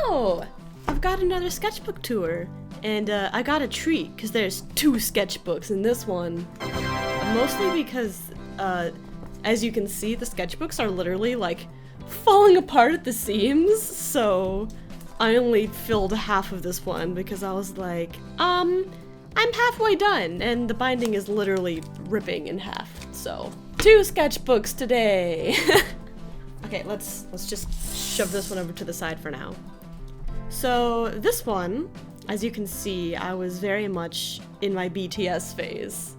Oh, I've got another sketchbook tour, and I got a treat because there's 2 sketchbooks in this one. Mostly because, as you can see, the sketchbooks are literally like falling apart at the seams, so I only filled half of this one because I was like, I'm halfway done, and the binding is literally ripping in half, so 2 sketchbooks today. Okay, let's just shove this one over to the side for now. So this one, as you can see, I was very much in my BTS phase,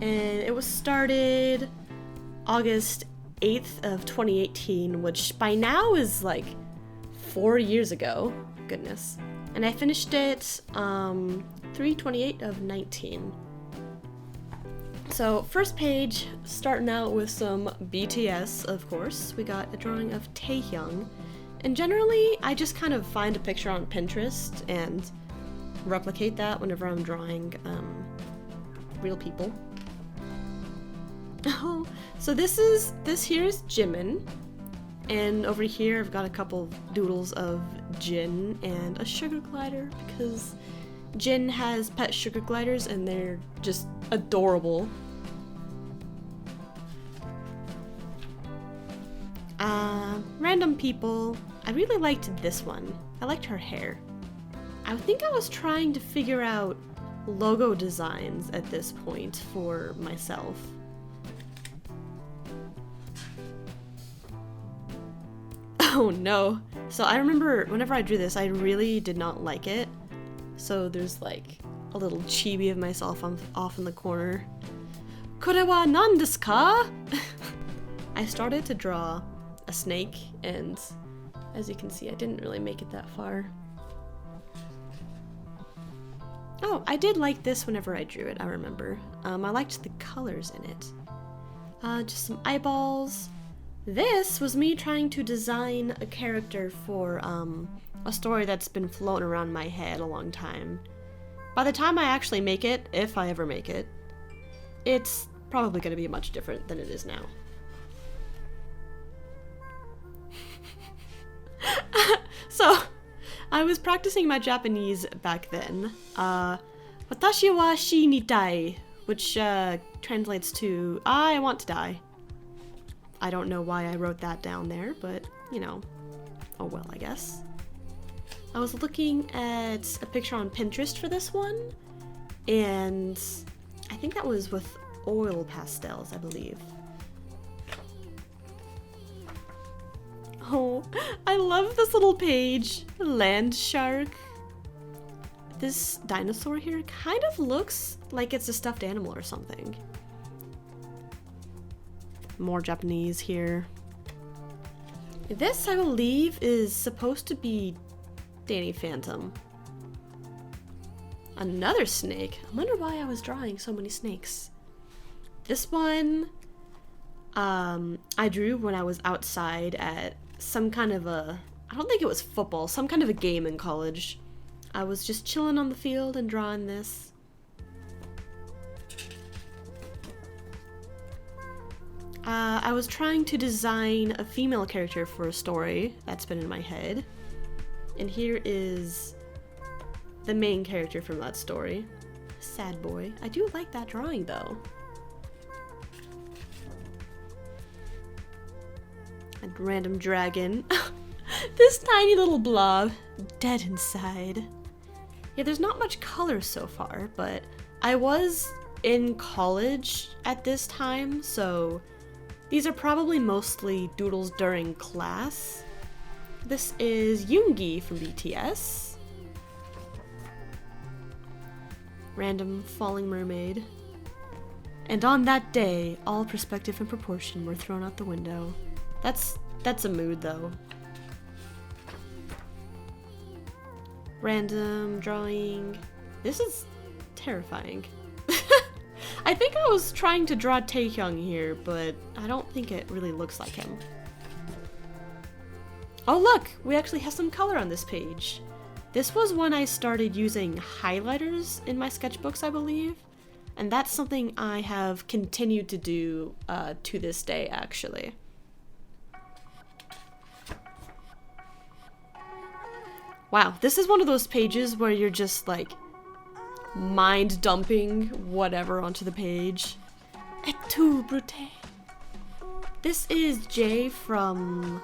and it was started August 8th of 2018, which by now is like 4 years ago. Goodness. And I finished it 3/28 of 19. So first page, starting out with some BTS, of course. We got a drawing of Taehyung. And generally, I just kind of find a picture on Pinterest and replicate that whenever I'm drawing real people. Oh, so this here is Jimin, and over here I've got a couple doodles of Jin and a sugar glider because Jin has pet sugar gliders and they're just adorable. Random people. I really liked this one. I liked her hair. I think I was trying to figure out logo designs at this point for myself. Oh no. So I remember whenever I drew this, I really did not like it. So there's like a little chibi of myself off in the corner. Kore wa nan desu ka? I started to draw a snake, and as you can see, I didn't really make it that far. Oh, I did like this whenever I drew it, I remember. I liked the colors in it. Just some eyeballs. This was me trying to design a character for a story that's been floating around my head a long time. By the time I actually make it, if I ever make it, it's probably going to be much different than it is now. So, I was practicing my Japanese back then. Watashi wa shi ni tai, which translates to I want to die. I don't know why I wrote that down there, but, you know, oh well, I guess. I was looking at a picture on Pinterest for this one, and I think that was with oil pastels, I believe. Oh, I love this little page. Land shark. This dinosaur here kind of looks like it's a stuffed animal or something. More Japanese here. This, I believe, is supposed to be Danny Phantom. Another snake. I wonder why I was drawing so many snakes. This one, I drew when I was outside at some kind of a, I don't think it was football, some kind of a game in college. I was just chilling on the field and drawing this. I was trying to design a female character for a story that's been in my head. And here is the main character from that story. Sad boy. I do like that drawing though. A random dragon. This tiny little blob. Dead inside. Yeah, there's not much color so far, but I was in college at this time, so these are probably mostly doodles during class. This is Yoongi from BTS. Random falling mermaid. And on that day, all perspective and proportion were thrown out the window. That's a mood though. Random drawing. This is terrifying. I think I was trying to draw Taehyung here, but I don't think it really looks like him. Oh look, we actually have some color on this page. This was when I started using highlighters in my sketchbooks, I believe. And that's something I have continued to do to this day, actually. Wow, this is one of those pages where you're just like mind dumping whatever onto the page. Et tu, Brute. This is Jay from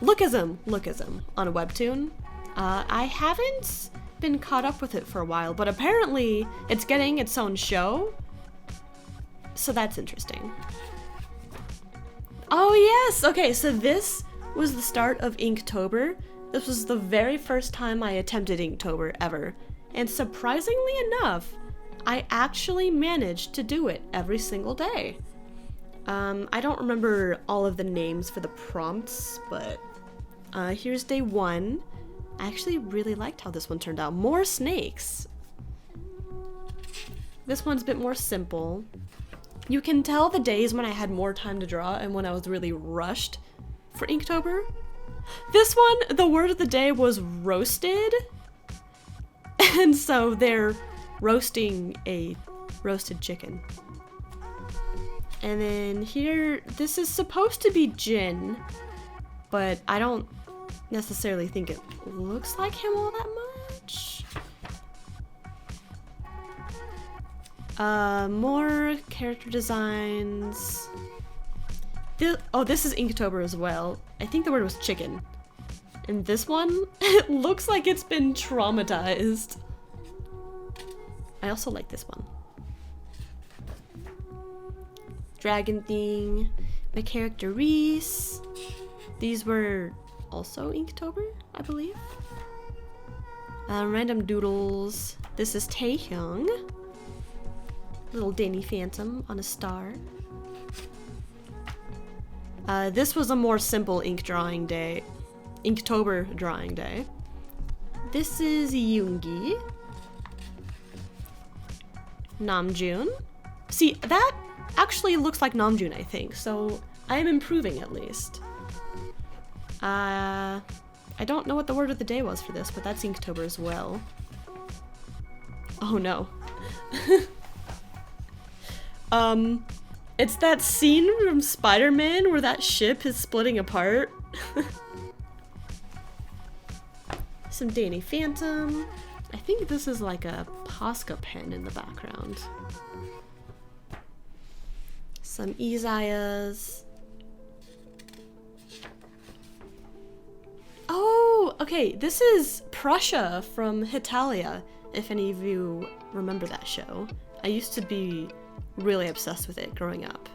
Lookism on a webtoon. I haven't been caught up with it for a while, but apparently it's getting its own show, so that's interesting. Oh yes! Okay, so this was the start of Inktober. This was the very first time I attempted Inktober ever, and surprisingly enough, I actually managed to do it every single day. I don't remember all of the names for the prompts, but here's day 1. I actually really liked how this one turned out. More snakes. This one's a bit more simple. You can tell the days when I had more time to draw and when I was really rushed for Inktober. This one, the word of the day was roasted. And so they're roasting a roasted chicken. And then here, this is supposed to be Jin, but I don't necessarily think it looks like him all that much. More character designs. This is Inktober as well. I think the word was chicken. And this one, it looks like it's been traumatized. I also like this one. Dragon thing, my character Reese. These were also Inktober, I believe. Random doodles. This is Taehyung. Little Danny Phantom on a star. This was a more simple Inktober drawing day. This is Yoongi. Namjoon. See, that actually looks like Namjoon, I think, so I am improving at least. I don't know what the word of the day was for this, but that's Inktober as well. Oh no. It's that scene from Spider-Man where that ship is splitting apart. Some Danny Phantom. I think this is like a Posca pen in the background. Some Izayas. Oh, okay, this is Prussia from Hitalia, if any of you remember that show. I used to be really obsessed with it growing up.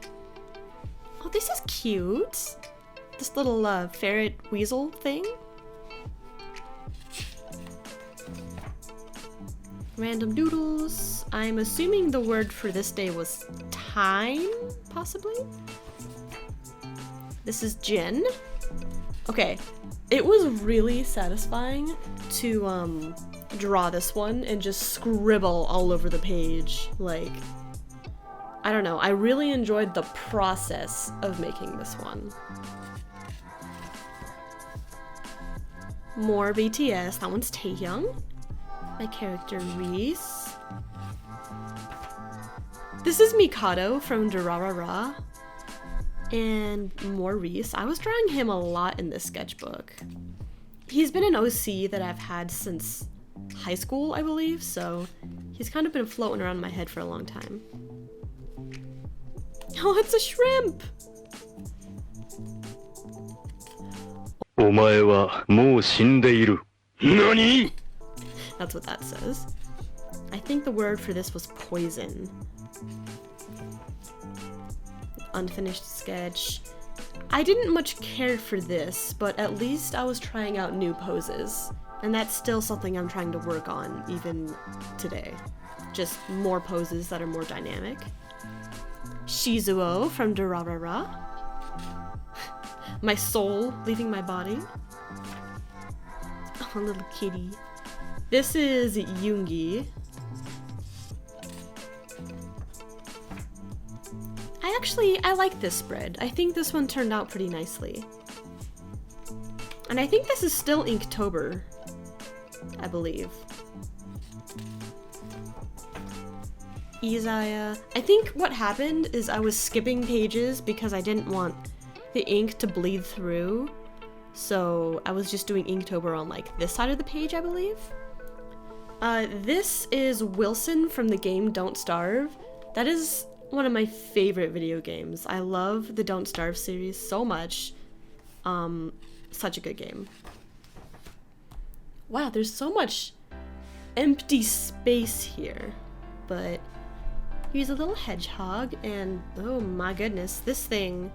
Oh, this is cute. This little ferret weasel thing. Random doodles. I'm assuming the word for this day was time, possibly? This is Jin. Okay, it was really satisfying to draw this one and just scribble all over the page. Like, I don't know, I really enjoyed the process of making this one. More BTS, that one's Taehyung. My character Reese. This is Mikado from Durarara. And more Reese. I was drawing him a lot in this sketchbook. He's been an OC that I've had since high school, I believe, so he's kind of been floating around my head for a long time. Oh, it's a shrimp! That's what that says. I think the word for this was poison. Unfinished sketch. I didn't much care for this, but at least I was trying out new poses. And that's still something I'm trying to work on even today. Just more poses that are more dynamic. Shizuo from Durarara. My soul leaving my body. Oh, a little kitty. This is Yoongi. I like this spread. I think this one turned out pretty nicely. And I think this is still Inktober, I believe. Izaya. I think what happened is I was skipping pages because I didn't want the ink to bleed through. So I was just doing Inktober on like this side of the page, I believe. This is Wilson from the game Don't Starve. That is one of my favorite video games. I love the Don't Starve series so much. Such a good game. Wow, there's so much empty space here. But here's a little hedgehog, and oh my goodness, this thing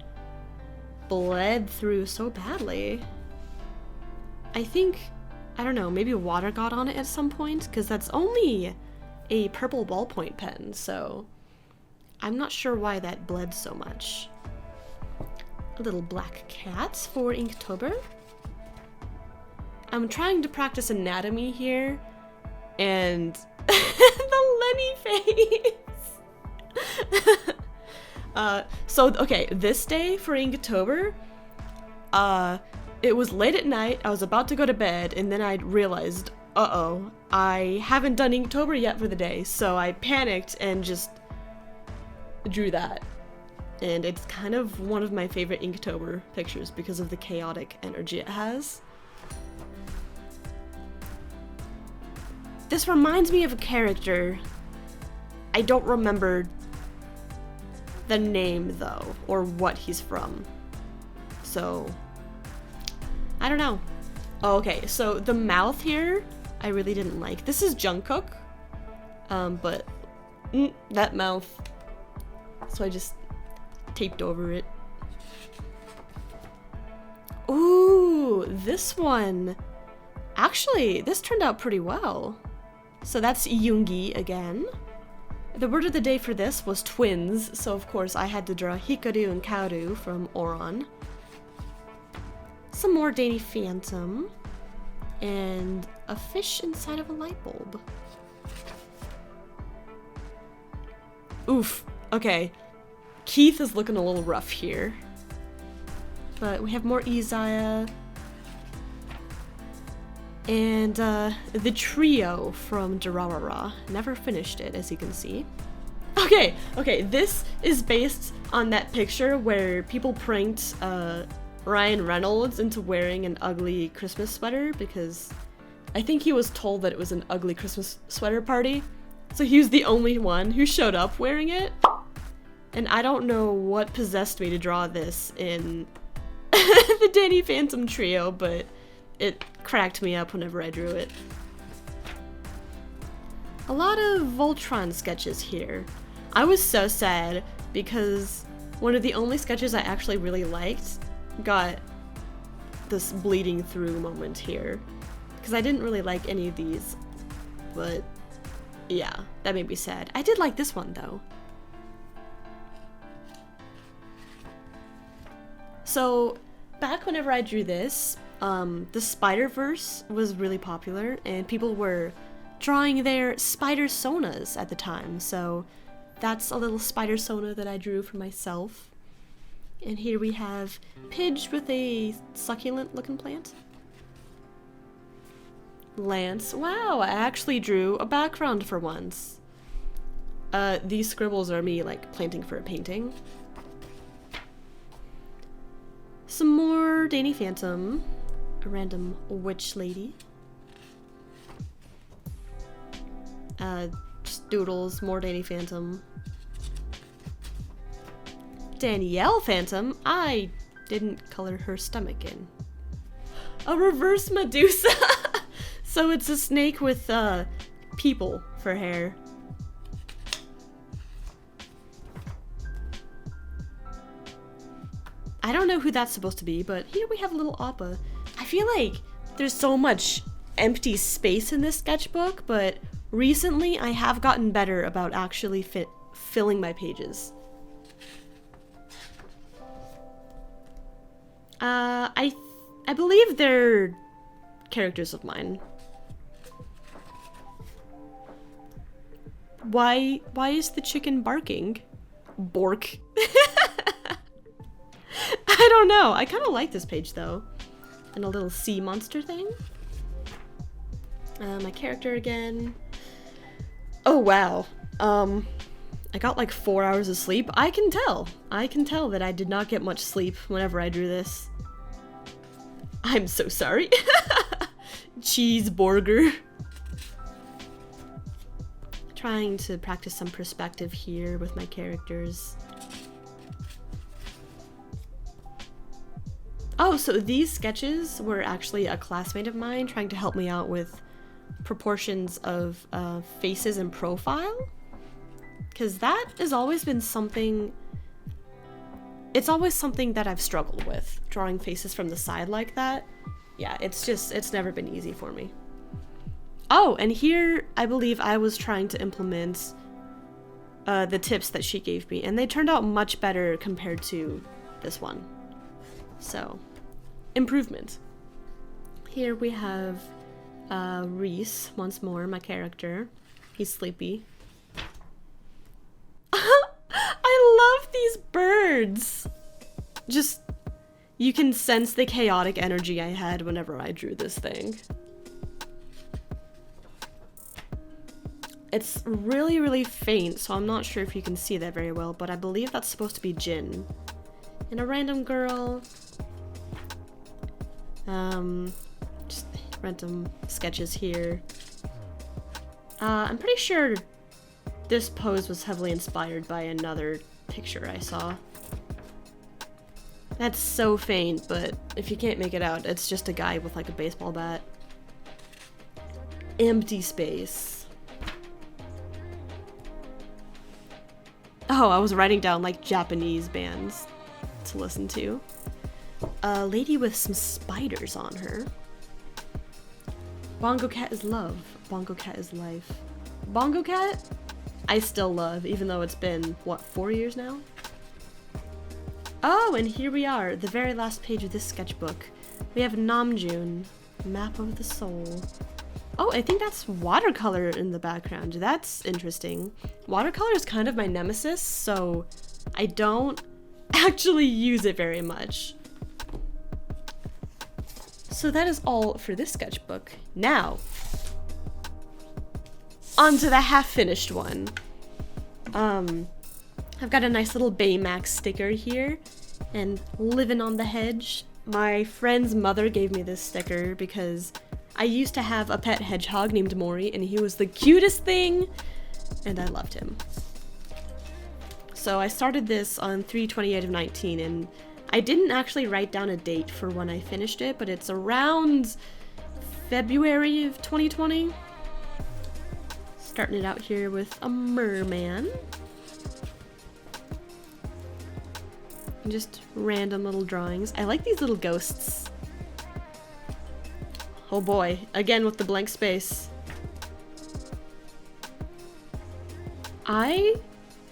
bled through so badly. I think, I don't know, maybe water got on it at some point, because that's only a purple ballpoint pen, so I'm not sure why that bled so much. A little black cat for Inktober. I'm trying to practice anatomy here, and the Lenny face! So, okay, this day for Inktober, it was late at night, I was about to go to bed, and then I realized, uh-oh, I haven't done Inktober yet for the day, so I panicked and just drew that. And it's kind of one of my favorite Inktober pictures because of the chaotic energy it has. This reminds me of a character. I don't remember the name though, or what he's from. So, I don't know. Oh, okay, so the mouth here, I really didn't like. This is Jungkook, but that mouth. So I just taped over it. Ooh, this one. Actually, this turned out pretty well. So that's Yoongi again. The word of the day for this was twins, so of course I had to draw Hikaru and Kaoru from Oran. Some more Danny Phantom, and a fish inside of a light bulb. Oof, okay. Keith is looking a little rough here. But we have more Izaya. And the trio from Durarara. Never finished it, as you can see. Okay, this is based on that picture where people pranked Ryan Reynolds into wearing an ugly Christmas sweater because I think he was told that it was an ugly Christmas sweater party. So he was the only one who showed up wearing it. And I don't know what possessed me to draw this in the Danny Phantom trio, but it cracked me up whenever I drew it. A lot of Voltron sketches here. I was so sad because one of the only sketches I actually really liked got this bleeding through moment here. Because I didn't really like any of these, but yeah, that made me sad. I did like this one though. So, back whenever I drew this, the Spider-Verse was really popular, and people were drawing their spider-sonas at the time, so that's a little spider-sona that I drew for myself. And here we have Pidge with a succulent-looking plant. Lance. Wow, I actually drew a background for once. These scribbles are me, like, planting for a painting. Some more Danny Phantom, a random witch lady. Just doodles, more Danny Phantom. Danielle Phantom, I didn't color her stomach in. A reverse Medusa! So it's a snake with, people for hair. I don't know who that's supposed to be, but here we have a little Appa. I feel like there's so much empty space in this sketchbook, but recently I have gotten better about actually filling my pages. I believe they're characters of mine. Why is the chicken barking? Bork. I don't know. I kind of like this page though. And a little sea monster thing. My character again. Oh wow. I got like 4 hours of sleep. I can tell that I did not get much sleep whenever I drew this. I'm so sorry. Cheeseburger. Trying to practice some perspective here with my characters. Oh, so these sketches were actually a classmate of mine trying to help me out with proportions of faces and profile. Because that has always been something... It's always something that I've struggled with, drawing faces from the side like that. Yeah, it's never been easy for me. Oh, and here I believe I was trying to implement the tips that she gave me, and they turned out much better compared to this one. So, improvement. Here we have Reese, once more, my character. He's sleepy. I love these birds! Just, you can sense the chaotic energy I had whenever I drew this thing. It's really, really faint, so I'm not sure if you can see that very well, but I believe that's supposed to be Jin. And a random girl. Just random sketches here. I'm pretty sure this pose was heavily inspired by another picture I saw. That's so faint, but if you can't make it out, it's just a guy with like a baseball bat. Empty space. Oh, I was writing down like Japanese bands to listen to. A lady with some spiders on her. Bongo Cat is love. Bongo Cat is life. Bongo Cat, I still love, even though it's been, what, 4 years now? Oh, and here we are, the very last page of this sketchbook. We have Namjoon, Map of the Soul. Oh, I think that's watercolor in the background. That's interesting. Watercolor is kind of my nemesis, so I don't actually use it very much. So that is all for this sketchbook. Now, onto the half-finished one. I've got a nice little Baymax sticker here, and living on the hedge. My friend's mother gave me this sticker because I used to have a pet hedgehog named Maury, and he was the cutest thing, and I loved him. So I started this on 3/28 of 19, and I didn't actually write down a date for when I finished it, but it's around February of 2020. Starting it out here with a merman. And just random little drawings. I like these little ghosts. Oh boy, again with the blank space. I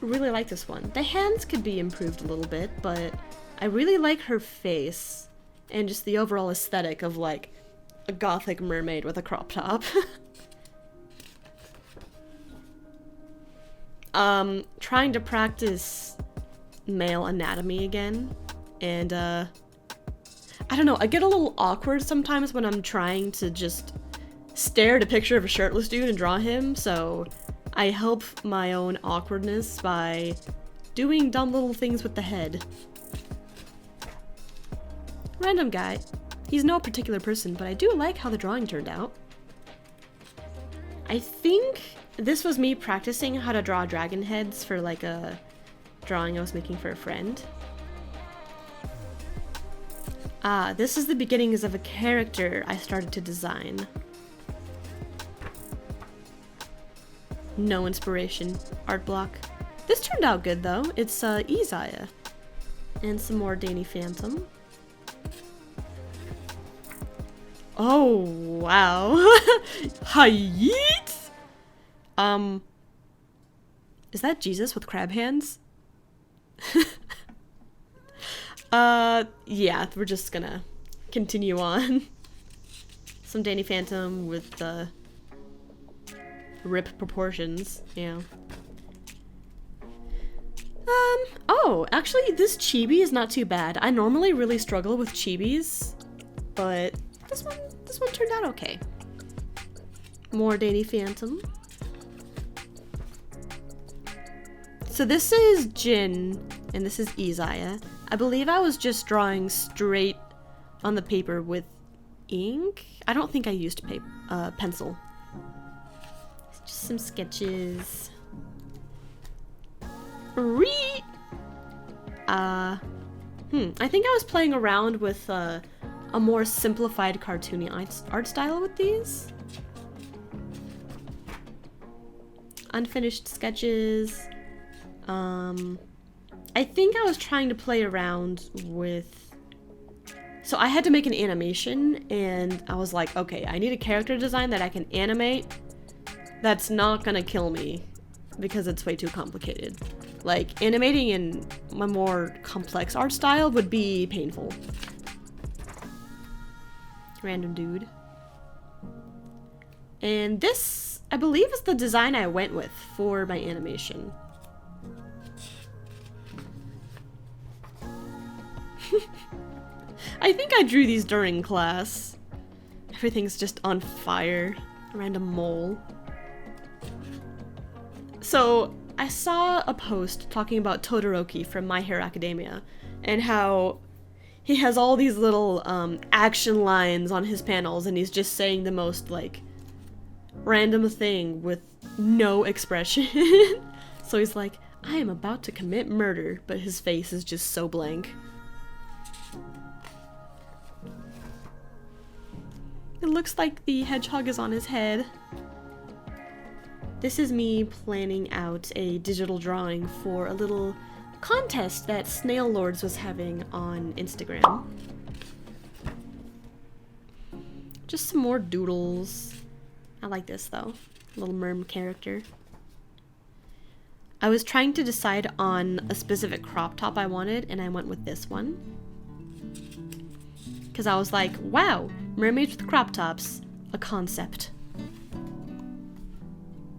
really like this one. The hands could be improved a little bit, but I really like her face and just the overall aesthetic of like a gothic mermaid with a crop top. Trying to practice male anatomy again, and I don't know, I get a little awkward sometimes when I'm trying to just stare at a picture of a shirtless dude and draw him, so I help my own awkwardness by doing dumb little things with the head. Random guy. He's no particular person, but I do like how the drawing turned out. I think this was me practicing how to draw dragon heads for like a drawing I was making for a friend. This is the beginnings of a character I started to design. No inspiration. Art block. This turned out good though. It's Isaiah. And some more Danny Phantom. Oh, wow. Hayet! Is that Jesus with crab hands? Yeah, we're just gonna continue on. Some Danny Phantom with the rip proportions, yeah. Oh, actually this chibi is not too bad. I normally really struggle with chibis, but this one turned out okay. More Danny Phantom. So this is Jin, and this is Isaiah. I believe I was just drawing straight on the paper with ink. I don't think I used pencil. Just some sketches. I think I was playing around with a more simplified cartoony art style with these. Unfinished sketches. I think I was trying to play around with... So I had to make an animation, and I was like, okay, I need a character design that I can animate that's not gonna kill me, because it's way too complicated. Like, animating in a more complex art style would be painful. Random dude. And this, I believe, is the design I went with for my animation. I think I drew these during class. Everything's just on fire. A random mole. So, I saw a post talking about Todoroki from My Hero Academia, and how he has all these little action lines on his panels, and he's just saying the most, like, random thing with no expression. So he's like, I am about to commit murder, but his face is just so blank. It looks like the hedgehog is on his head. This is me planning out a digital drawing for a little contest that Snail Lords was having on Instagram. Just some more doodles. I like this though. Little merm character. I was trying to decide on a specific crop top I wanted, and I went with this one. Because I was like, wow, mermaids with crop tops, a concept.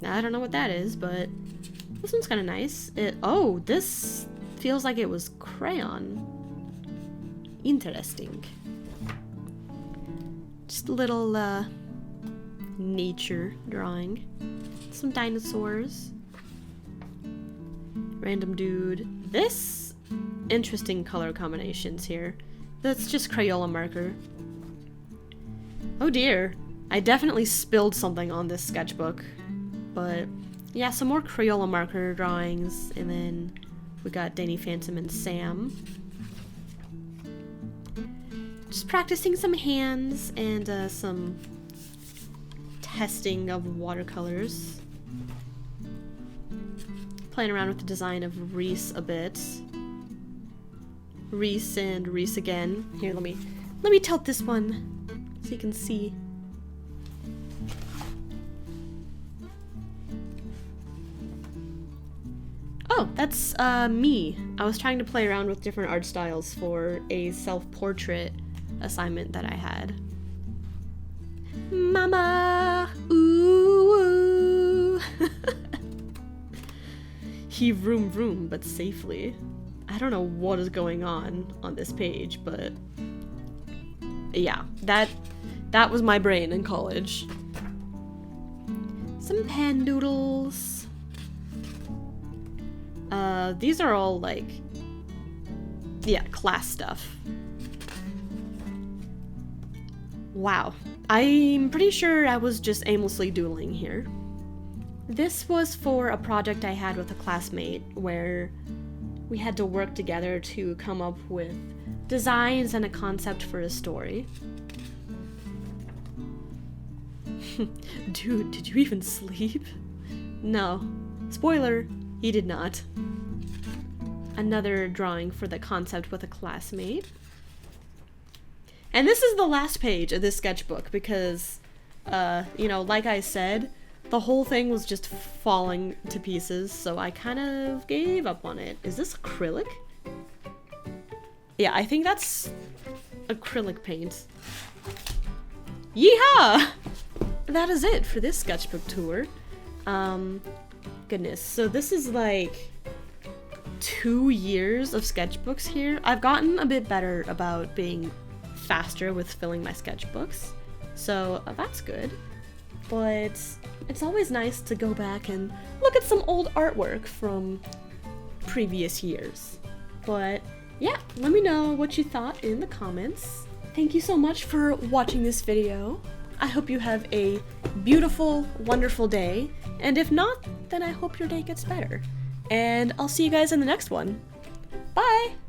I don't know what that is, but this one's kind of nice. Oh, this feels like it was crayon. Interesting. Just a little nature drawing. Some dinosaurs. Random dude. This interesting color combinations here. That's just Crayola marker. Oh dear. I definitely spilled something on this sketchbook. But yeah, some more Crayola marker drawings, and then we got Danny Phantom and Sam. Just practicing some hands and some testing of watercolors. Playing around with the design of Reese a bit. Reese and Reese again. Here, let me tilt this one so you can see. Oh, that's me. I was trying to play around with different art styles for a self-portrait assignment that I had. Mama! Ooh! He vroom vroom, but safely. I don't know what is going on this page, but yeah, that was my brain in college. Some pen doodles. These are all like, yeah, class stuff. Wow. I'm pretty sure I was just aimlessly doodling here. This was for a project I had with a classmate where we had to work together to come up with designs and a concept for a story. Dude, did you even sleep? No. Spoiler, he did not. Another drawing for the concept with a classmate. And this is the last page of this sketchbook because, you know, like I said, the whole thing was just falling to pieces, so I kind of gave up on it. Is this acrylic? Yeah, I think that's acrylic paint. Yeehaw! That is it for this sketchbook tour. Goodness, so this is like 2 years of sketchbooks here. I've gotten a bit better about being faster with filling my sketchbooks, so that's good. But it's always nice to go back and look at some old artwork from previous years. But yeah, let me know what you thought in the comments. thank you so much for watching this video. I hope you have a beautiful, wonderful day, and if not, then I hope your day gets better. And I'll see you guys in the next one. Bye!